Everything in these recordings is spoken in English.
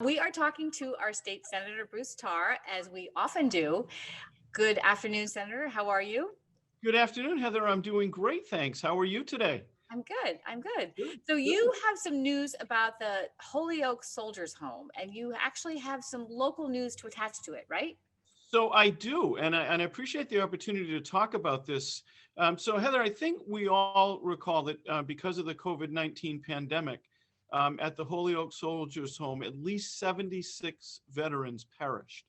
We are talking to our state senator, Bruce Tarr, as we often do. Good afternoon, Senator. How are you? Good afternoon, Heather. I'm doing great, thanks. How are you today? I'm good. I'm good. Good, So, good. you have some news about the Holyoke Soldiers Home, and you actually have some local news to attach to it, right? So I do, and I appreciate the opportunity to talk about this. So Heather, I think we all recall that because of the COVID-19 pandemic, at the Holyoke Soldiers Home, at least 76 veterans perished.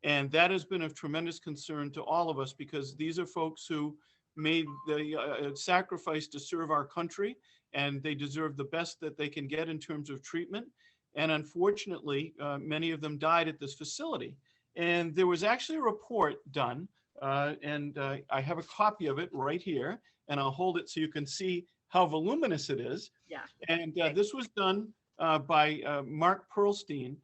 And that has been of tremendous concern to all of us because these are folks who made the sacrifice to serve our country, and they deserve the best that they can get in terms of treatment. And unfortunately, many of them died at this facility. And there was actually a report done, and I have a copy of it right here, and I'll hold it so you can see how voluminous it is. Yeah. And Okay. this was done by Mark Pearlstein,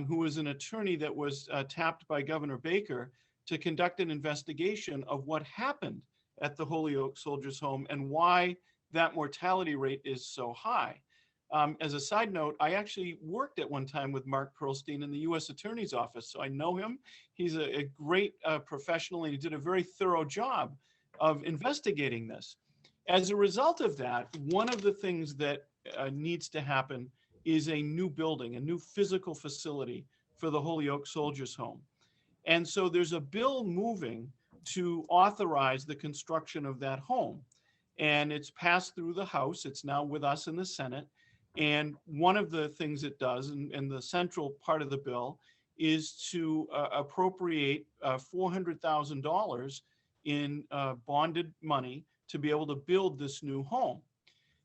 who was an attorney that was tapped by Governor Baker to conduct an investigation of what happened at the Holyoke Soldiers Home and why that mortality rate is so high. As a side note, I actually worked at one time with Mark Pearlstein in the U.S. Attorney's Office, so I know him. He's a great professional, and he did a very thorough job of investigating this. As a result of that, one of the things that needs to happen is a new building, a new physical facility for the Holyoke Soldiers Home. And so there's a bill moving to authorize the construction of that home. And it's passed through the House. It's now with us in the Senate. And one of the things it does, and the central part of the bill, is to appropriate $400,000 in bonded money to be able to build this new home.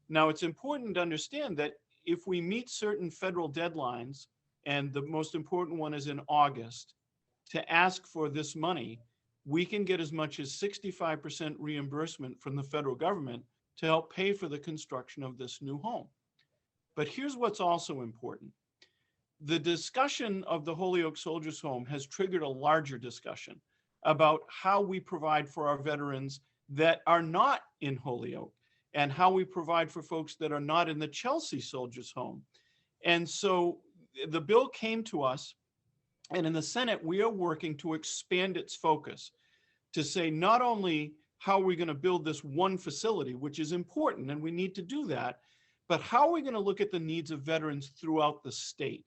Now, it's important to understand that if we meet certain federal deadlines, and the most important one is in August, to ask for this money, we can get as much as 65% reimbursement from the federal government to help pay for the construction of this new home. But here's what's also important. The discussion of the Holyoke Soldiers Home has triggered a larger discussion about how we provide for our veterans that are not in Holyoke, and how we provide for folks that are not in the Chelsea Soldiers Home. And so the bill came to us, and in the Senate, we are working to expand its focus to say not only how are we going to build this one facility, which is important, and we need to do that, but how are we going to look at the needs of veterans throughout the state?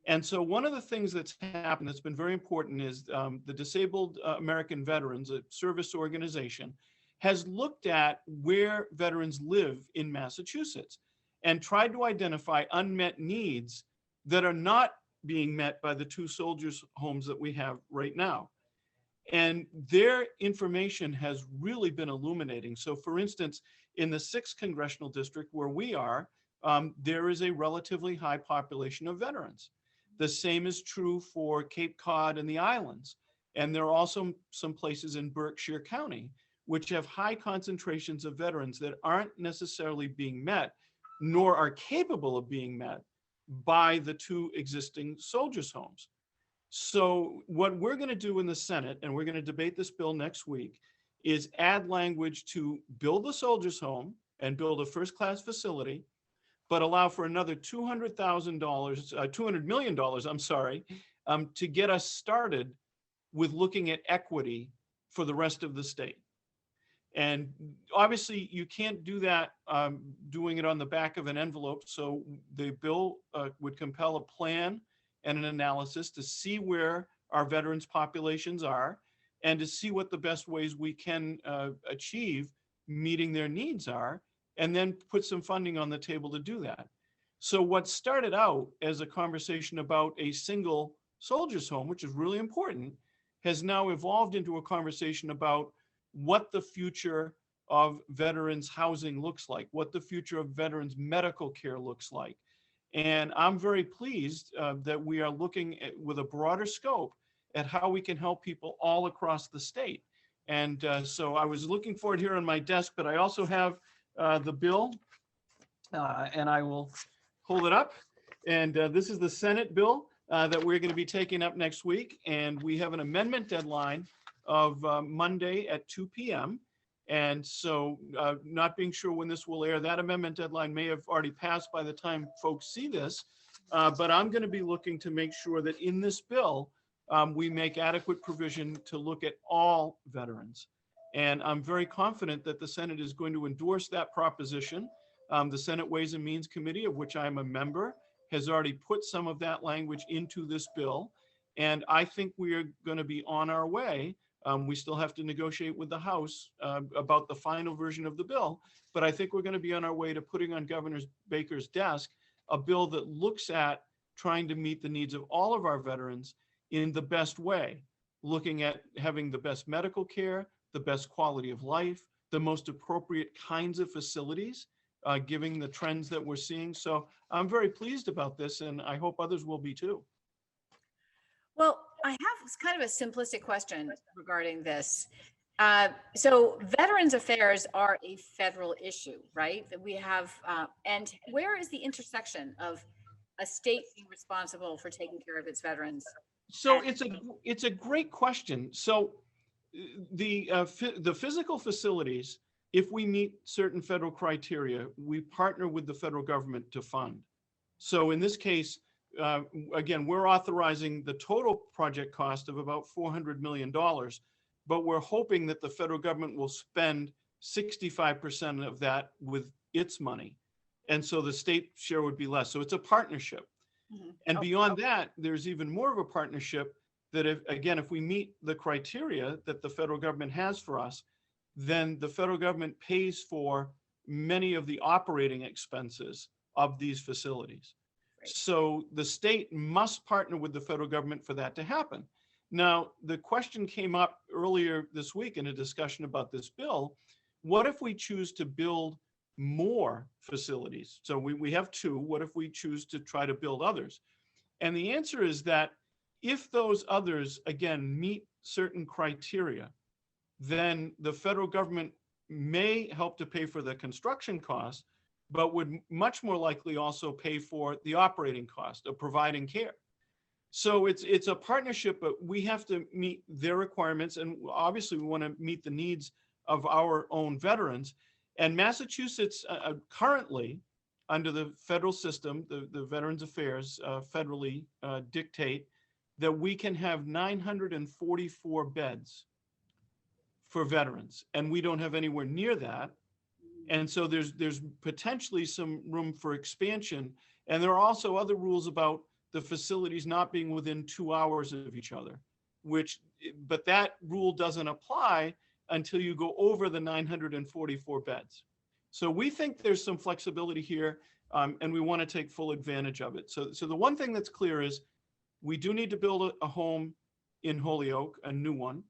And so one of the things that's happened that's been very important is the Disabled American Veterans, a service organization, has looked at where veterans live in Massachusetts and tried to identify unmet needs that are not being met by the two soldiers' homes that we have right now. And their information has really been illuminating. So for instance, in the 6th Congressional District where we are, there is a relatively high population of veterans. The same is true for Cape Cod and the islands. And there are also some places in Berkshire County which have high concentrations of veterans that aren't necessarily being met, nor are capable of being met by the two existing soldiers' homes. So what we're going to do in the Senate, and we're going to debate this bill next week, is add language to build the soldiers' home and build a first-class facility, but allow for another $200 million, I'm sorry, to get us started with looking at equity for the rest of the state. And obviously, you can't do that doing it on the back of an envelope. So the bill would compel a plan and an analysis to see where our veterans populations are and to see what the best ways we can achieve meeting their needs are, and then put some funding on the table to do that. So what started out as a conversation about a single soldiers' home, which is really important, has now evolved into a conversation about what the future of veterans housing looks like, what the future of veterans medical care looks like. And I'm very pleased that we are looking at, with a broader scope, at how we can help people all across the state. And so I was looking for it here on my desk, but I also have the bill, and I will hold it up. And this is the Senate bill that we're going to be taking up next week. And we have an amendment deadline of Monday at 2 p.m. And so not being sure when this will air, that amendment deadline may have already passed by the time folks see this. But I'm going to be looking to make sure that in this bill, we make adequate provision to look at all veterans. And I'm very confident that the Senate is going to endorse that proposition. The Senate Ways and Means Committee, of which I'm a member, has already put some of that language into this bill. And I think we are going to be on our way. We still have to negotiate with the House about the final version of the bill, but I think we're going to be on our way to putting on Governor Baker's desk a bill that looks at trying to meet the needs of all of our veterans in the best way, looking at having the best medical care, the best quality of life, the most appropriate kinds of facilities, given the trends that we're seeing. So I'm very pleased about this, and I hope others will be too. Well, I have kind of a simplistic question regarding this. So Veterans Affairs are a federal issue, right? That we have, and where is the intersection of a state being responsible for taking care of its veterans? So it's a great question. So the physical facilities, if we meet certain federal criteria, we partner with the federal government to fund. So in this case, again, we're authorizing the total project cost of about $400 million, but we're hoping that the federal government will spend 65% of that with its money. And so the state share would be less. So it's a partnership. Mm-hmm. And beyond that, there's even more of a partnership that if we meet the criteria that the federal government has for us, then the federal government pays for many of the operating expenses of these facilities. Right. So the state must partner with the federal government for that to happen. Now, the question came up earlier this week in a discussion about this bill. What if we choose to build more facilities? So we have two. What if we choose to try to build others? And the answer is that if those others, again, meet certain criteria, then the federal government may help to pay for the construction costs, but would much more likely also pay for the operating cost of providing care. So it's a partnership, but we have to meet their requirements. And obviously we want to meet the needs of our own veterans. And Massachusetts currently, under the federal system, the Veterans Affairs federally dictate that we can have 944 beds for veterans, and we don't have anywhere near that. And so there's potentially some room for expansion. And there are also other rules about the facilities not being within 2 hours of each other, but that rule doesn't apply until you go over the 944 beds. So we think there's some flexibility here, and we want to take full advantage of it. So the one thing that's clear is we do need to build a home in Holyoke, a new one,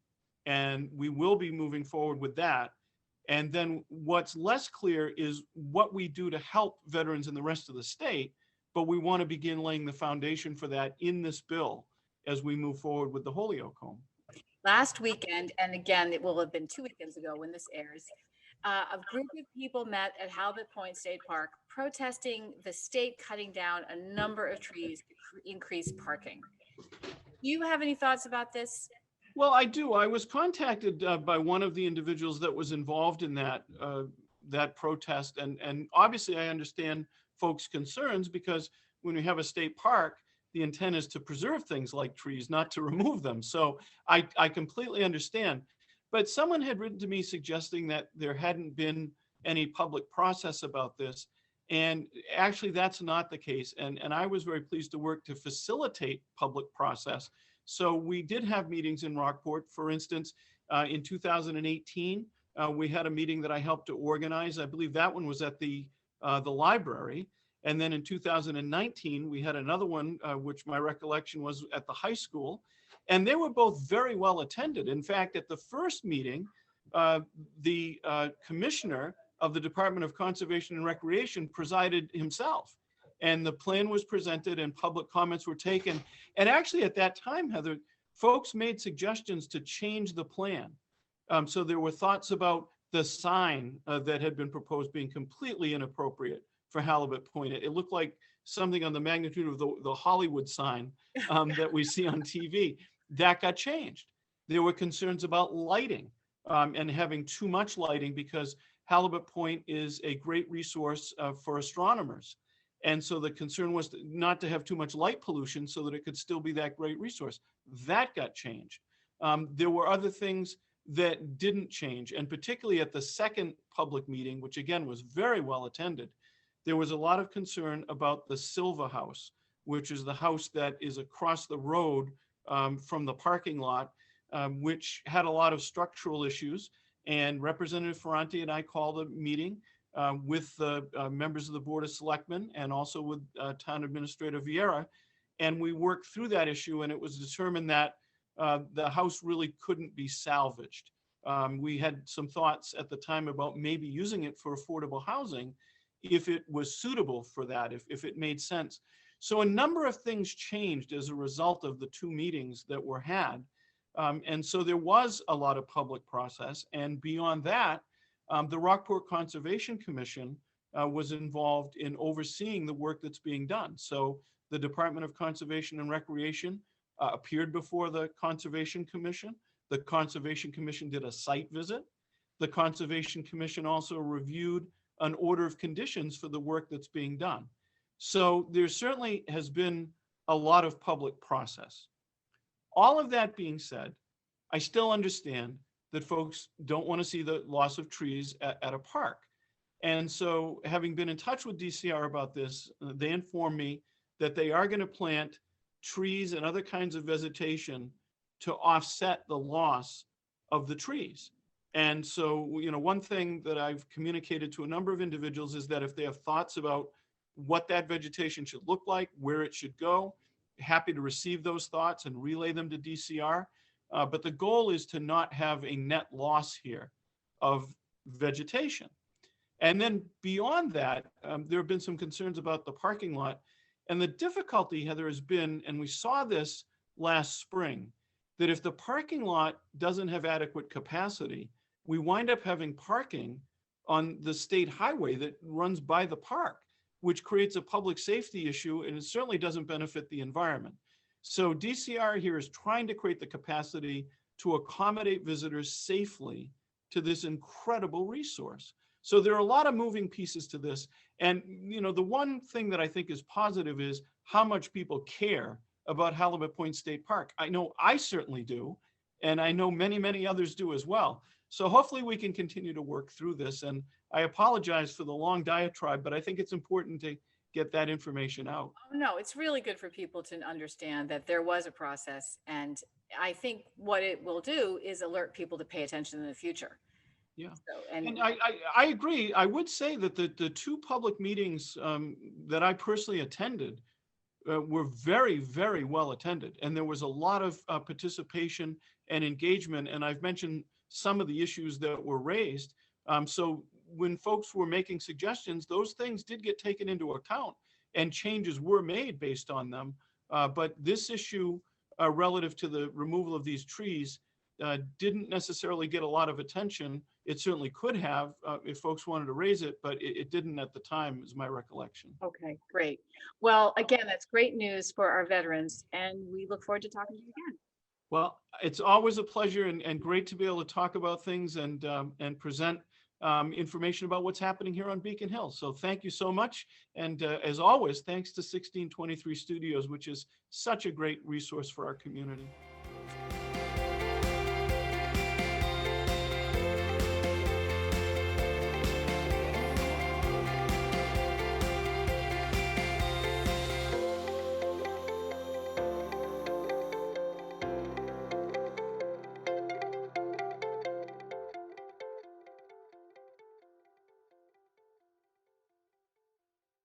and we will be moving forward with that. And then what's less clear is what we do to help veterans in the rest of the state, but we want to begin laying the foundation for that in this bill as we move forward with the Holyoke home. Last weekend, and again, it will have been 2 weekends ago when this airs, a group of people met at Halibut Point State Park protesting the state cutting down a number of trees to increase parking. Do you have any thoughts about this? Well, I do. I was contacted by one of the individuals that was involved in that protest, and obviously I understand folks' concerns, because when we have a state park, the intent is to preserve things like trees, not to remove them. So I completely understand. But someone had written to me suggesting that there hadn't been any public process about this. And actually, that's not the case. And I was very pleased to work to facilitate public process. So we did have meetings in Rockport. For instance, in 2018, we had a meeting that I helped to organize. I believe that one was at the library. And then in 2019, we had another one, which my recollection was at the high school. And they were both very well attended. In fact, at the first meeting, the commissioner of the Department of Conservation and Recreation presided himself. And the plan was presented and public comments were taken. And actually at that time, Heather, folks made suggestions to change the plan. So there were thoughts about the sign that had been proposed being completely inappropriate for Halibut Point. It looked like something on the magnitude of the Hollywood sign that we see on TV. That got changed. There were concerns about lighting and having too much lighting, because Halibut Point is a great resource for astronomers. And so the concern was not to have too much light pollution so that it could still be that great resource. That got changed. There were other things that didn't change. And particularly at the second public meeting, which again was very well attended, there was a lot of concern about the Silva House, which is the house that is across the road from the parking lot, which had a lot of structural issues. And Representative Ferranti and I called a meeting with the members of the Board of Selectmen and also with Town Administrator Vieira. And we worked through that issue, and it was determined that the house really couldn't be salvaged. We had some thoughts at the time about maybe using it for affordable housing if it was suitable for that, if it made sense. So a number of things changed as a result of the two meetings that were had. And so there was a lot of public process. And beyond that, the Rockport Conservation Commission was involved in overseeing the work that's being done. So the Department of Conservation and Recreation appeared before the Conservation Commission. The Conservation Commission did a site visit. The Conservation Commission also reviewed an order of conditions for the work that's being done. So there certainly has been a lot of public process. All of that being said, I still understand that folks don't want to see the loss of trees at a park. And so having been in touch with DCR about this, they informed me that they are going to plant trees and other kinds of vegetation to offset the loss of the trees. And so, one thing that I've communicated to a number of individuals is that if they have thoughts about what that vegetation should look like, where it should go, happy to receive those thoughts and relay them to DCR. But the goal is to not have a net loss here of vegetation. And then beyond that, there have been some concerns about the parking lot. And the difficulty, Heather, has been, and we saw this last spring, that if the parking lot doesn't have adequate capacity, we wind up having parking on the state highway that runs by the park, which creates a public safety issue, and it certainly doesn't benefit the environment. So DCR here is trying to create the capacity to accommodate visitors safely to this incredible resource. So there are a lot of moving pieces to this. And the one thing that I think is positive is how much people care about Halibut Point State Park. I know I certainly do, and I know many, many others do as well. So hopefully we can continue to work through this. And I apologize for the long diatribe, but I think it's important to get that information out. Oh, no, it's really good for people to understand that there was a process. And I think what it will do is alert people to pay attention in the future. Yeah, so, and I agree. I would say that the two public meetings that I personally attended were very, very well attended. And there was a lot of participation and engagement. And I've mentioned some of the issues that were raised. So when folks were making suggestions, those things did get taken into account and changes were made based on them. But this issue relative to the removal of these trees didn't necessarily get a lot of attention. It certainly could have if folks wanted to raise it, but it didn't at the time, is my recollection. Okay, great. Well, again, that's great news for our veterans, and we look forward to talking to you again. Well, it's always a pleasure and great to be able to talk about things and present information about what's happening here on Beacon Hill. So thank you so much. And as always, thanks to 1623 Studios, which is such a great resource for our community.